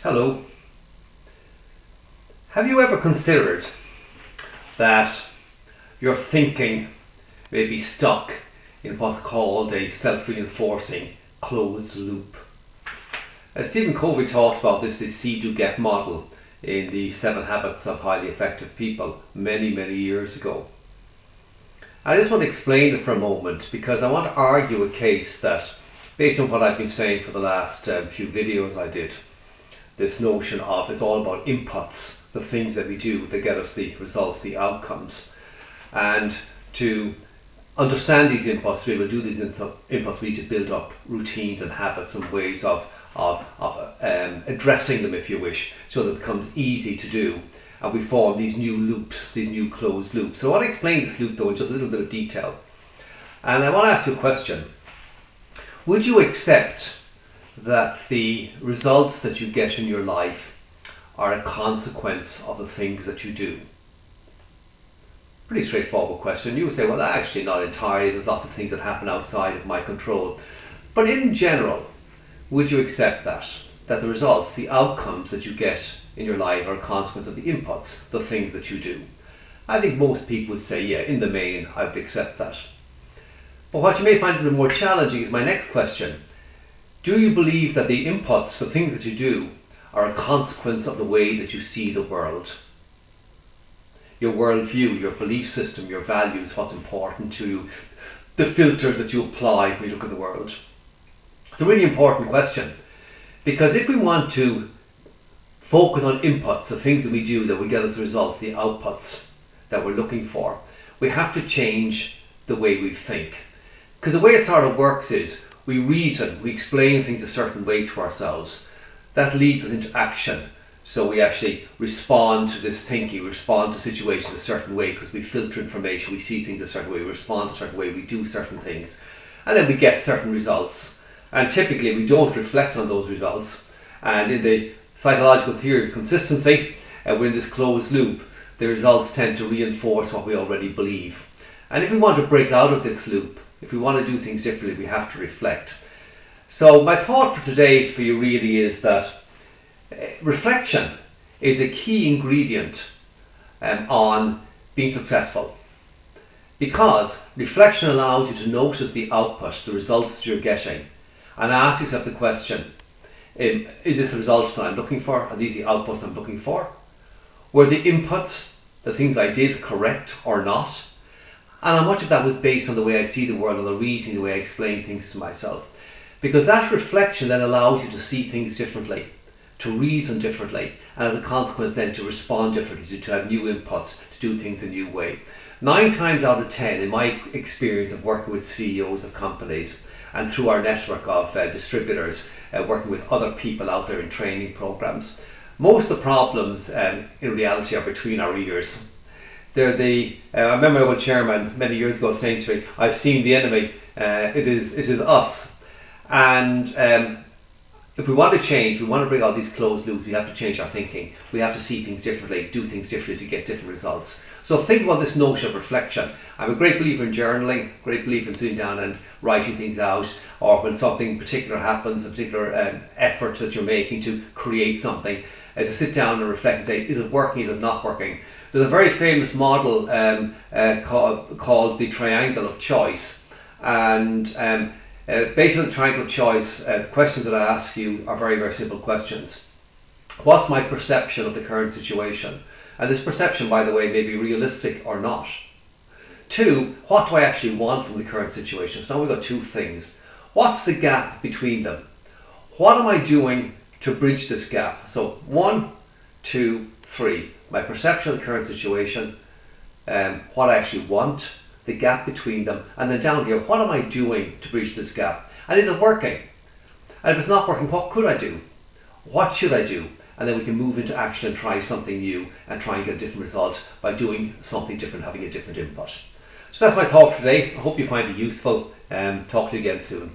Hello. Have you ever considered that your thinking may be stuck in what's called a self-reinforcing closed loop? Stephen Covey talked about this see-do-get model in the 7 Habits of Highly Effective People many years ago. I just want to explain it for a moment because I want to argue a case that, based on what I've been saying for the last few videos I did, this notion of it's all about inputs, the things that we do that get us the results, the outcomes. And to understand these inputs, to be able to do these inputs, we need to build up routines and habits and ways of addressing them, if you wish, so that it becomes easy to do. And we form these new loops, these new closed loops. So I want to explain this loop though in just a little bit of detail. And I want to ask you a question. Would you accept that the results that you get in your life are a consequence of the things that you do? Pretty straightforward question. You would say, well, actually not entirely. There's lots of things that happen outside of my control. But in general, would you accept that the results, the outcomes that you get in your life are a consequence of the inputs, the things that you do? I think most people would say, yeah, in the main, I would accept that. But what you may find a bit more challenging is my next question. Do you believe that the inputs, the things that you do, are a consequence of the way that you see the world? Your worldview, your belief system, your values, what's important to you, the filters that you apply when you look at the world. It's a really important question, because if we want to focus on inputs, the things that we do that will get us the results, the outputs that we're looking for, we have to change the way we think. Because the way it sort of works is, we reason, we explain things a certain way to ourselves. That leads us into action. So we actually respond to this thinking, we respond to situations a certain way because we filter information, we see things a certain way, we respond a certain way, we do certain things. And then we get certain results. And typically we don't reflect on those results. And in the psychological theory of consistency, we're in this closed loop. The results tend to reinforce what we already believe. And if we want to break out of this loop, if we want to do things differently, we have to reflect. So my thought for today for you really is that reflection is a key ingredient on being successful. Because reflection allows you to notice the output, the results that you're getting, and ask yourself the question, is this the results that I'm looking for? Are these the outputs I'm looking for? Were the inputs, the things I did, correct or not? And how much of that was based on the way I see the world and the reasoning, the way I explain things to myself. Because that reflection then allows you to see things differently, to reason differently, and as a consequence then to respond differently, to have new inputs, to do things a new way. 9 times out of 10, in my experience of working with CEOs of companies and through our network of distributors, working with other people out there in training programs, most of the problems in reality are between our ears. I remember my old chairman many years ago saying to me, I've seen the enemy, it is us. And if we want to change, we want to bring out these closed loops, we have to change our thinking. We have to see things differently, do things differently to get different results. So think about this notion of reflection. I'm a great believer in journaling, great believer in sitting down and writing things out, or when something particular happens, a particular effort that you're making to create something, to sit down and reflect and say, is it working, is it not working? There's a very famous model called the triangle of choice, and based on the triangle of choice, the questions that I ask you are very simple questions. What's my perception of the current situation? And this perception, by the way, may be realistic or not. 2, what do I actually want from the current situation? So now we've got 2 things. What's the gap between them? What am I doing to bridge this gap? So 1, 2, 3. My perception of the current situation, what I actually want, the gap between them, and then down here, what am I doing to bridge this gap? And is it working? And if it's not working, what could I do? What should I do? And then we can move into action and try something new and try and get a different result by doing something different, having a different input. So that's my thought for today. I hope you find it useful. Talk to you again soon.